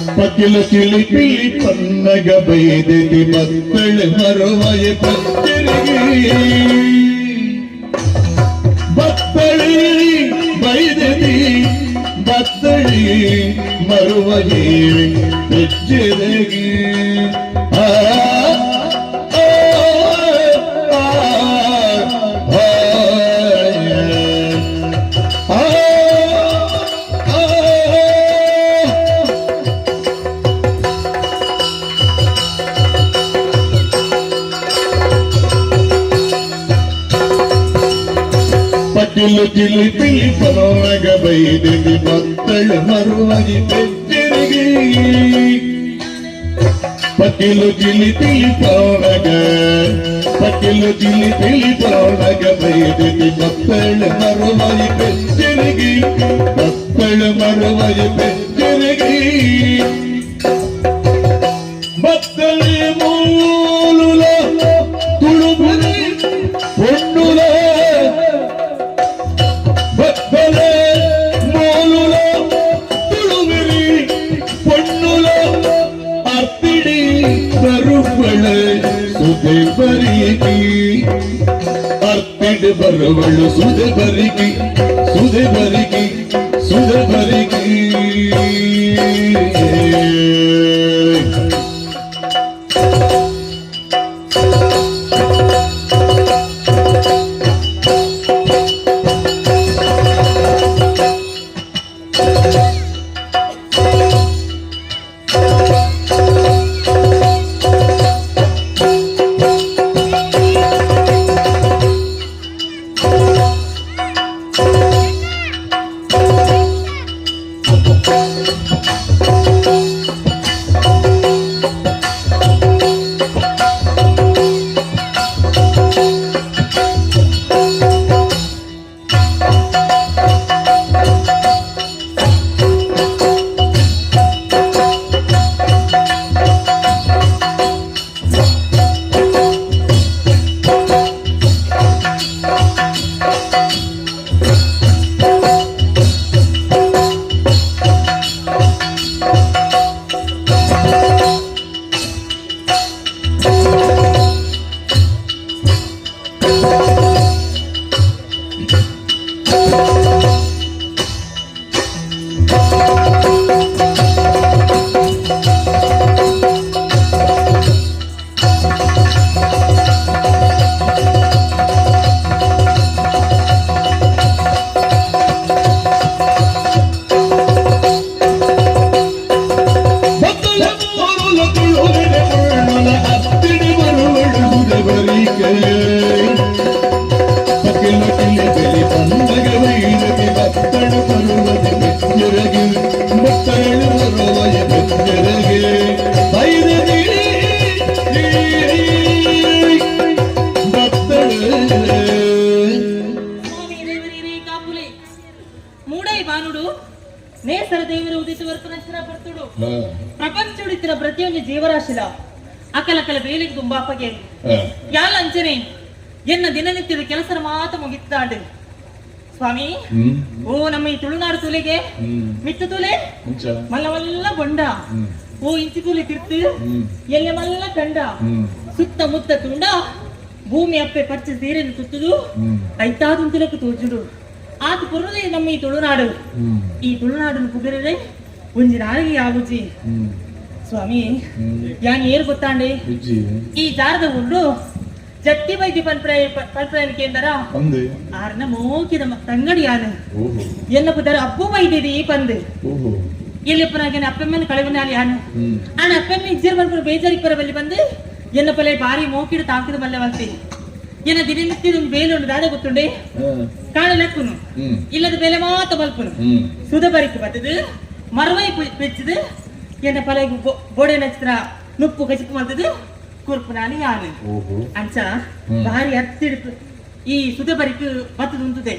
ಪಕ್ಕಿಲು ಚಿಲಿಪಿ ಪನ್ನಗ ಬೈದೆತಿ ಮಕ್ಕಳು ಮರುವಯ ಪಚ್ಚರಿಗೆ ಬತ್ತಳಿ ಬೈದೆತಿ ಬತ್ತಳಿ ಮರುವಯೇ ಪಚ್ಚರಿಗೆ ಪಕ್ಕಿಲು ಚಿಲಿಪಿ ಪನ್ನಗ ಬೈದೆತಿ ಮಕ್ಕಳು ಮರುವಯೆ ಪಚ್ಚರಿಗೆ ಪಕ್ಕಿಲು ಚಿಲಿಪಿ ಪನ್ನಗ ಪಕ್ಕಿಲು ಚಿಲಿಪಿ ಪನ್ನಗ ಬೈದೆತಿ ಮಕ್ಕಳು ಮರುವಯೆ ಪಚ್ಚರಿಗೆ ಮಕ್ಕಳು ಮರುವಯೆ ಪಚ್ಚರಿಗೆ ಮಕ್ಕಳೇ ಮೂಲ ತುಳುಬುಲಿ ಹೊಣ್ಣುಲ ಮಕ್ಕಳೇ ಮೂಲ ತುಳುಬಿರಿ ಹೊಣ್ಣುಲ ಅರ್ಪಿಡಿ ಬರುವಳೆ ಸುದೆ ಬರಿಗಿ ಅರ್ಪಿಡಿ ಬರುವಳು ಸುದೆ ಬರಿಗಿ ಸುದೆ ಬರಿಗಿ ಸುದೆ ಬರಿಗಿ ಪ್ರಪಂಚ ಪ್ರತಿಯೊಂದು ಜೀವರಾಶಿಲ ಅಕಲಕಲ ಬೇಲಿಗೆ ತುಂಬಾ ಅಪ್ಪಗೆ ಯಾಲ ಅಂಚನೆ ಎನ್ನ ದಿನನಿತ್ಯದ ಕೆಲಸ ಮಾತ ಮುಗಿತಾಂಡೆ ಸ್ವಾಮಿ ಓ ನಮ್ಮ ಈ ತುಳುನಾಡು ತುಲೆಗೆ ಮಿತ್ತು ತುಲೆ ಮಲ್ಲ ಮಲ್ಲ ಬೊಂಡ ಓ ಇಂಚಿ ತುಲೆ ತಿರ್ತು ಎಲ್ಲಿ ಮಲ್ಲ ಕಂಡ ಸುತ್ತ ಮುತ್ತ ತುಂಡ ಭೂಮಿ ಅಪ್ಪೆ ಪಚ್ಚ ಸೀರೆನು ತುತ್ತುದು ಐತಾದು ತುಲಕ್ಕೆ ತೋಜುಡು ಆತ ಪುರದೆ ನಮ್ಮ ಈ ತುಳುನಾಡು ಪುಗರದೆ ಒಂಜಿ ನಾಳಿಗೆ ಆಗುಜಿ ಸ್ವಾಮಿ ಯಾನ್ ಏರ್ ಗೊತ್ತಾಂಡೆ ಈ ಜಾರದ ಉಂಡು ಜಟ್ಟಿ ವೈದ್ಯ ಪಲ್ಪ್ರಾಯ ಕೇಂದ್ರ ಆರ್ನ ಮೋಕಿದ ತಂಗಡಿ ಯಾನು ಎನ್ನ ಪುದರ ಅಪ್ಪು ವೈದ್ಯದಿ ಪಂದು ಎಲ್ಲಿಪ್ಪನಾಗೇನೆ ಅಪ್ಪಮ್ಮನ ಕಳೆವನಾಲಿ ಯಾನು ಆನ ಅಪ್ಪಮ್ಮ ಇಜ್ಜರ್ ಬರ್ಬರು ಬೇಜಾರಿಪ್ಪರ ಬಲ್ಲಿ ಬಂದು ಎನ್ನ ಪಲೆ ಬಾರಿ ಮೋಕಿಡ ತಾಕಿದ ಬಲ್ಲವಂತೆ ಎನ್ನ ದಿನನಿತ್ಯದ ಬೇಲೊಂದು ದಾದ ಗೊತ್ತುಂಡೆ ಕಾಣಲೆಕ್ಕುನು ಇಲ್ಲದ ಬೆಲೆ ಮಾತ ಬಲ್ಪುನು ಸುಧ ಬರಿಕೆ ಬರ್ತದು ಮರವೈ ಪೆಚ್ಚದು ಎನ್ನ ಪಲೆಗೆ ಗೋಡೆ ನಚ್ಚಿದ್ರ ನುಪ್ಪು ಕಚಿಪು ಮಾಡ್ತದು ಕುರ್ಪುನಾಲಿ ಯಾನು ಅಂಚ ಭಾರಿ ಹತ್ತಿಡಿತು ಈ ಸುಧ ಬರಿಕೆ ಬತ್ತದು ಉಂಟುದೆ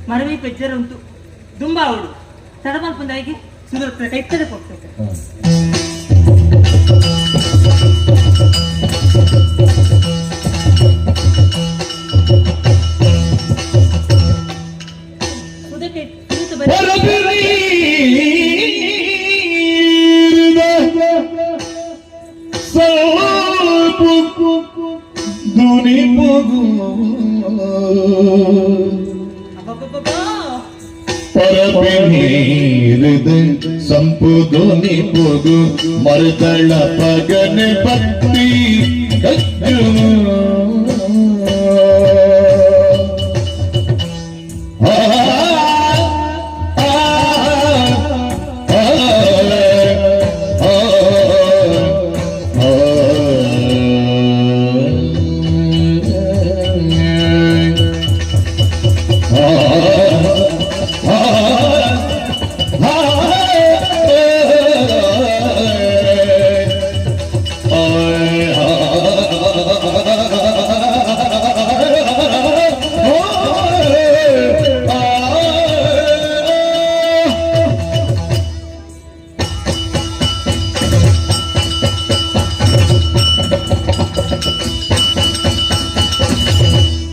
ಮರವೈ ಪೆಜ್ಜರ ಉಂಟು ದುಂಬಾ ಅವಳು ತಡಮಲ್ಪಂದಾಗಿ ಸುಧ ಕೈತಡೆ ಕೊಡ್ತದೆ ನಿಪುಗು ಅಬ್ಬಬ್ಬಬ್ಬಾ. ಪರಪಿನೀರಿದ ಸಂಪುದು ನಿಪುಗು ಮರುತಳ ಪಗನೆ ಭಕ್ತಿ ಕಜ್ಜುನು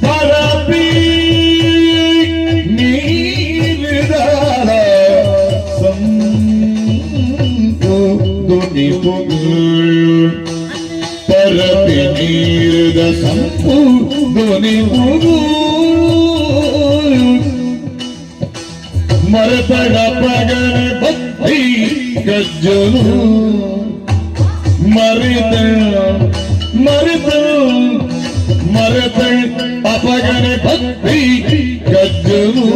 ಪರಪಿ ನೀರದ ಸಂಪು ಧ್ವನಿ ಹೋಗು ಮರತಡ ಪಗನ ಭಕ್ತಿ ಗಜ್ಜಲು ಮರಿತ ಮರಿತ ಮರತ ಅಪಗನ ಭಕ್ತಿ ಗಜ್ಜಲು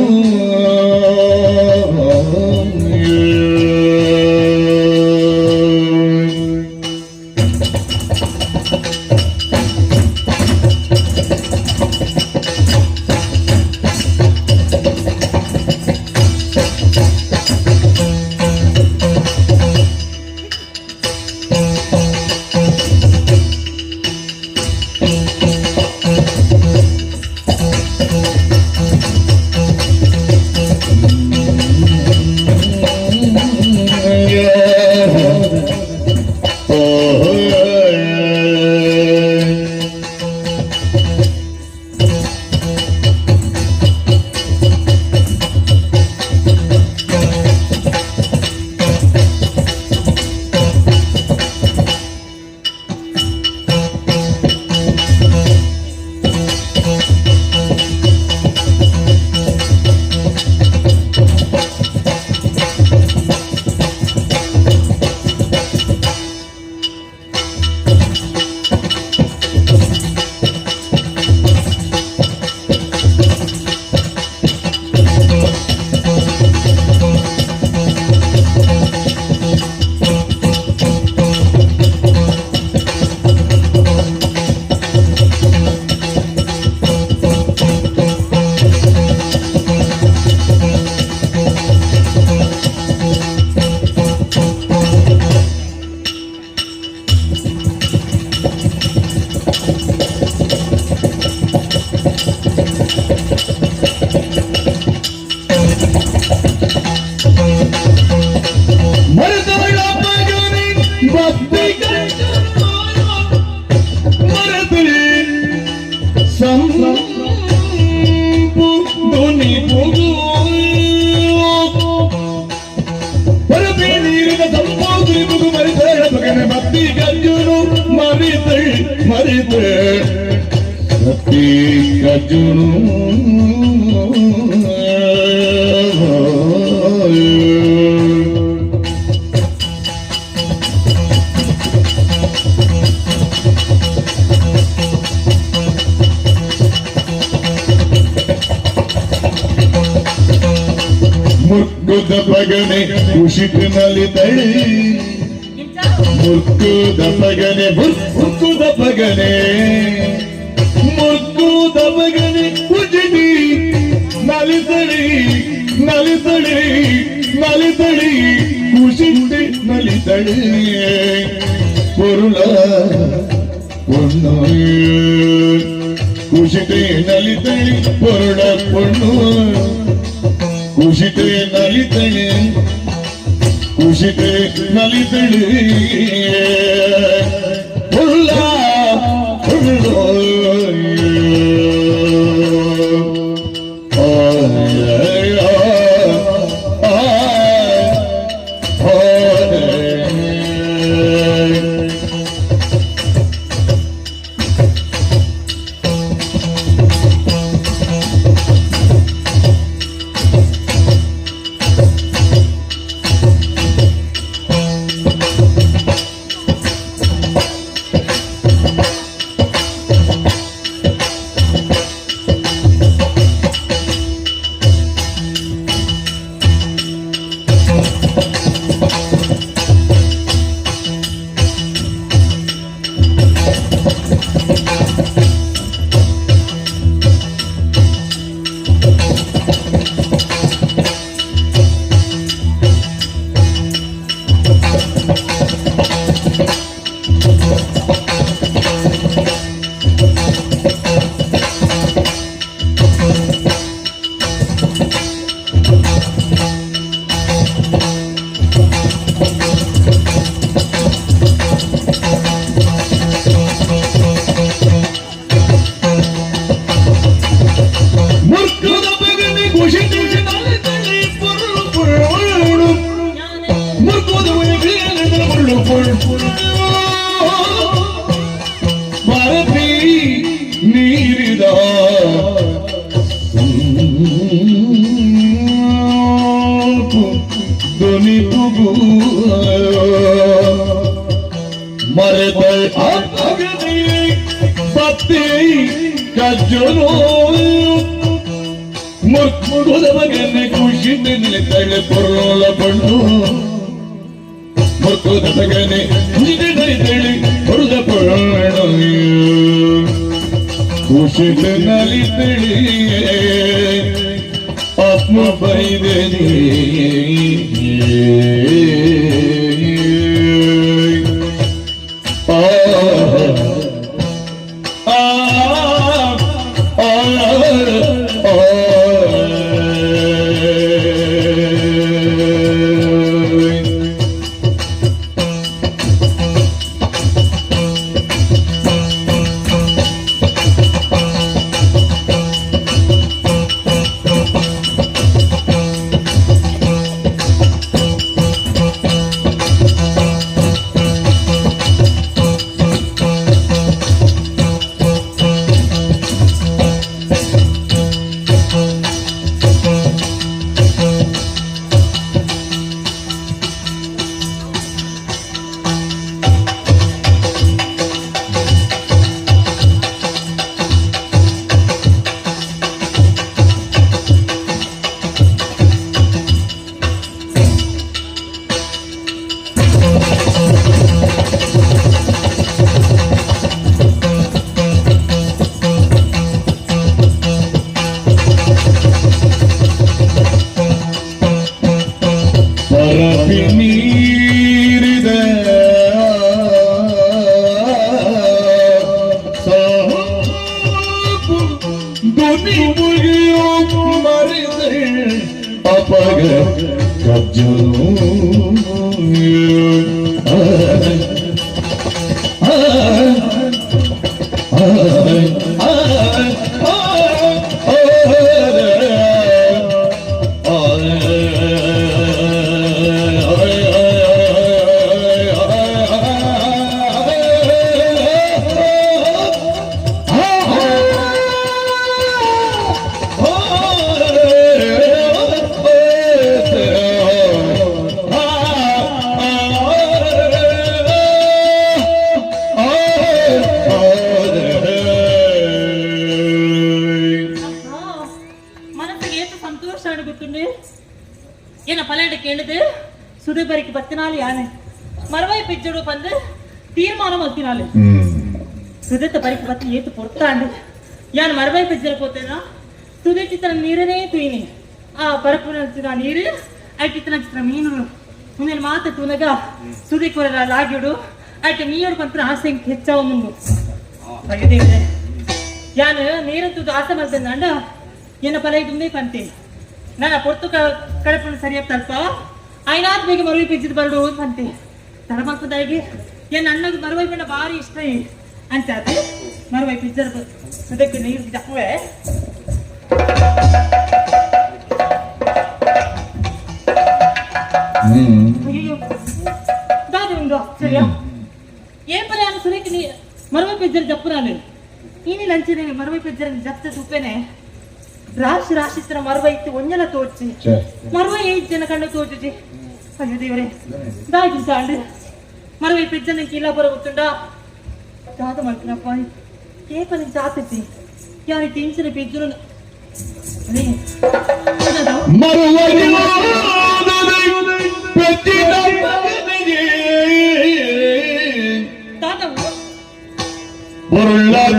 ಮುಕ್ಕುದ ಪಗನೆ ಕುಶಿಟಿನಲ್ಲಿ ತಳಿ ಮುಕ್ಕುದ ಪಗನೆ ಮುಕ್ಕುದ ಪಗನೆ ಮುಕ್ಕುದ ಪಗನೆ ಕುಜಿಟಿ ನಲಿತಳಿ ನಲಿತಳಿ ನಲಿತಳಿ ಕುಶಿಟಿ ನಲಿತಳಿ ಪೊರುಳ ಪೊಣ್ಣು ಕುಶಿಟಿ ನಲಿತಳಿ ಪೊರುಳ ಪೊಣ್ಣು ಕುಶಿತೆ ನಲಿತಳೆ ಕುಶಿತೆ ನಲಿತಳೆ ಹುಲ್ಲ ಹುಲ್ಲು ಭಾರತಿ ನೀರಿದ ಧ್ವನಿ ತುಗು ಮರೆತ ಸತ್ಯ ಕಜ್ಜನು ಮುರ್ಕುದ ಮಗನೆ ಖುಷಿ ನಿಲ್ತಳೆ ಪೊರೋಳ ಬಣ್ಣು ಮುರ್ಕುದ ಮಗನೆ ನಿಲ್ತಳೆ ಹೊರದ ಪೊರೋಣ ಖುಷಿ ನಲಿತಳೆ ಆತ್ಮ ಬೈದನೆ ಸುದೀಪರಿಗೆ ಬತ್ತಿನಾಲಿ ಯಾನೆ ಮರವೈ ಪಿಜ್ಜಡು ಬಂದು ತೀರ್ಮಾನ ಮಲ್ತಿನಾಲಿ ಸುದೀತ ಬರಿಗೆ ಬತ್ತಿ ಏತು ಪೊರ್ತಾಂಡು ಯಾನ್ ಮರವೈ ಪಿಜ್ಜರ ಪೋತೇನ ಸುದೀಚಿತ್ರ ನೀರನೇ ತುಯಿನಿ ಆ ಪರಪುನ ನೀರು ಐಟಿತನ ಚಿತ್ರ ಮೀನು ಮುಂದೆ ಮಾತ ತುನಗ ಸುದೀಪುರ ಲಾಗಿಡು ಐಟಿ ನೀರು ಪಂತ್ರ ಆಸೆ ಹೆಚ್ಚಾವ ಮುಂದು ಬಗೆದೇವೆ ಯಾನ್ ನೀರಂತೂ ಆಸೆ ಮಲ್ತಂದ ಏನ ಫಲ ತುಂಬೇ ಪಂತೀನಿ ನನ್ನ ಪೊರ್ತು ಕಡಪನ್ನು ಸರಿಯಾಗಿ ತಲ್ಪ ಐನಾತ್ ಬೇಗ ಮರವಿ ಪಿಜ್ಜಿದ್ ಬರಡು ಅಂತೆ ತರಮಕ್ಕದಾಗಿ ಏನ್ ಅಣ್ಣಗೆ ಮರವೈ ಬಣ್ಣ ಭಾರಿ ಇಷ್ಟ ಅಂತ ಮರವೈ ಪಿಜ್ಜರ್ ಅದಕ್ಕೆ ನೀರು ಜಪ್ಪುವೆ ಅಯ್ಯೋ ದಾದ ಒಂದು ಸರಿಯಾ ಏನ್ ಪರ ಸುರೇಖ ನೀ ಮರವೈ ಪಿಜ್ಜರ್ ಜಪ್ಪುನಾಲು ನೀನು ಲಂಚನೆ ಮರವೈ ಪಿಜ್ಜರ್ ಜಪ್ತ ತುಪ್ಪೇನೆ ರಾಶಿ ರಾಶಿ ತರ ಮರವ ಇತ್ತು ಒಂಜಲ ತೋಚಿ ಮರವ 8 ಜನ ಕಂಡು ತೋಚಿ ಅಯ್ಯೋ ದೇವರೇ ದಾಗಿ ಸಾಂಡು ಮರವ ಪಿಜ್ಜನ ಕೀಲ ಬರ ಗೊತ್ತುಂಡ ದಾದ ಮಾಡ್ತೀನಪ್ಪ ಕೇಪಲಿ ಜಾತತಿ ಯಾರಿ ಟೆನ್ಷನ್ ಪಿಜ್ಜರು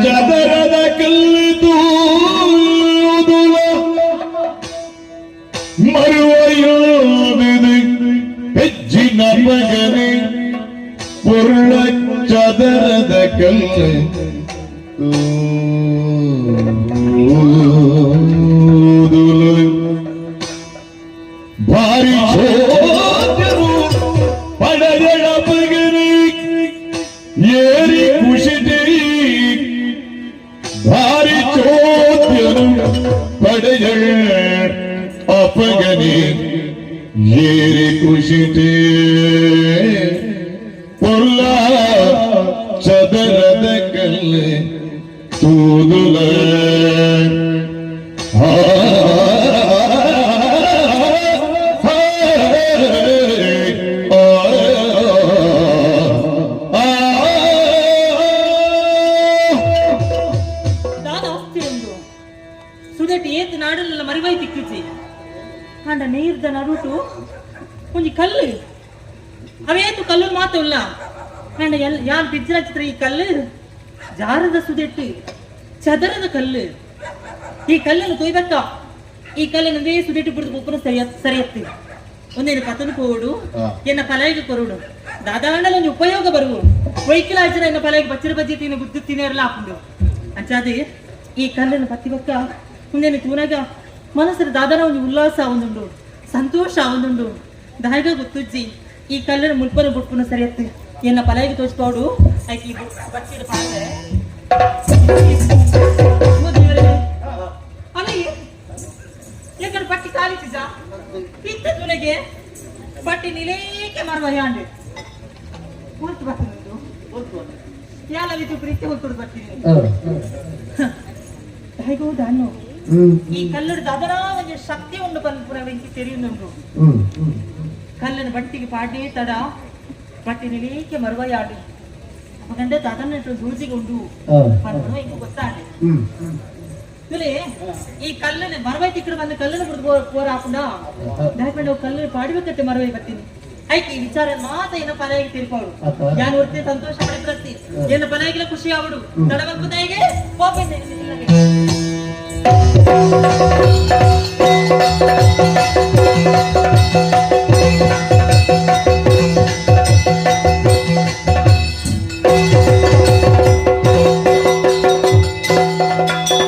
ಚದರದ ಕಲ್ಲಿದು ಹೆಚ್ಚಿನ ಮಗನೆ ಪುರ್ಣ ಚದರದ ಕಲ್ಲು ಭಾರಿ ಚೋದರು ಪಡಗಳ ಮಗನೆ ಏರಿ ಖುಷಿ ಭಾರಿ ಚೋದ್ಯರು ಪಡೆಯಳ ಅಪಗನೆ ಏರಿ ಖುಷಿತೆ ಜನ ರೂಟು ಒಂಜಿ ಕಲ್ಲು ಅವೇತು ಕಲ್ಲು ಮಾತುಲ್ಲ ನನ್ನ ಯಾರು ಬಿಜ್ಜರಾಚಿತ್ರ ಈ ಕಲ್ಲು ಜಾರದ ಸುದೆಟ್ಟು ಚದರದ ಕಲ್ಲು ಈ ಕಲ್ಲನ್ನು ತೊಯ್ಬೇಕ ಈ ಕಲ್ಲನ್ನು ವೇ ಸುದೆಟ್ಟು ಬಿಡುದು ಒಬ್ಬರು ಸರಿಯತ್ತಿ ಒಂದೇನು ಪತನು ಕೋಡು ಎನ್ನ ಪಲಾಯಿಗೆ ಕೊರುಡು ದಾದಾಂಡಲ ಒಂದು ಉಪಯೋಗ ಬರುವು ವೈಕಿಲಾಚರ ಎನ್ನ ಪಲಾಯಿಗೆ ಬಚ್ಚರ ಬಜ್ಜಿ ತಿನ್ನ ಬುದ್ಧಿ ತಿನ್ನೇರಲ್ಲ ಹಾಕೊಂಡು ಅಂಚಾದೆ ಈ ಕಲ್ಲನ್ನು ಪತ್ತಿ ಬಕ್ಕ ಮುಂದೇನು ತೂನಾಗ ಮನಸ್ಸರ ದಾದಾನ ಒಂದು ಉಲ್ಲಾಸ ಒಂದುಂಡು ಸಂತೋಷ ಒಂದುಂಡು ದಾಯಿಗ ಗೊತ್ತುಜ್ಜಿ ಈ ಕಲ್ಲನ್ನು ಮುಲ್ಪನ ಬುಟ್ಪುನ ಸರಿಯತ್ತಿ ಎನ್ನ ಪಲಾಯಿಗೆ ತೋಚ್ಕೋಡು ಆಯ್ಕೆ ಈ ಬಚ್ಚಿಡ ಪಾತ್ರೆ ಪಟ್ಟಿ ಕಾಲಿಸಿದ ಇತ್ತ ತುನೆಗೆ ಬಟ್ಟಿ ನಿಲೇಕೆ ಮಾಡುವ ಯಾಂಡೆ ಹೊರತು ಬರ್ತೀನಿ ಯಾಲ ರೀತಿ ಪ್ರೀತಿ ಹೊತ್ತು ಬರ್ತೀನಿ ಹೇಗೋದು ಅನ್ನು ಈ ಕಲ್ಲಡು ಅದರ ಒಂದು ಶಕ್ತಿ ಉಂಡು ಬಂದು ಪುರ ಬೆಂಕಿ ತೆರೆಯುന്നുಂಡು ಕಲ್ಲನ್ನು ಬಟ್ಟಿಗೆ ಪಾಡೇ ತಡ ಬಟ್ಟಿ ನಿಲೇಕೆ ಮರುವ ಯಾಡು ಮಗಂಡೆ ಅದನ್ನ ದೂಜಿಗೆ ಉಂಡು ಹಿಂಗೆ ಗೊತ್ತಾಡೆ ಈ ಕಲ್ಲನ್ನು ಮರವೈ ತಿಕ್ಕಡು ಬಂದು ಕಲ್ಲನ್ನು ಬಿಡ್ದು ಪೋರ ಹಾಕೊಂಡ ದಾಯ್ಕೊಂಡು ಕಲ್ಲು ಪಾಡ್ಬೇಕತ್ತೆ ಮರವೈ ಬರ್ತೀನಿ ಆಯ್ಕೆ ಈ ವಿಚಾರ ಮಾತ ಏನ ಪಲಾಯಿಗೆ ತಿರ್ಕೋಡು ಯಾನ್ ಹೊರ್ತಿ ಸಂತೋಷ ಪಡಿಸ್ತಿ ಏನ ಪಲಾಯಿಗೆಲ್ಲ ಖುಷಿ ಆಗ್ಬಿಡು ತಡಬಂಬುದಾಯಿಗೆ ಹೋಗ್ಬೇಕು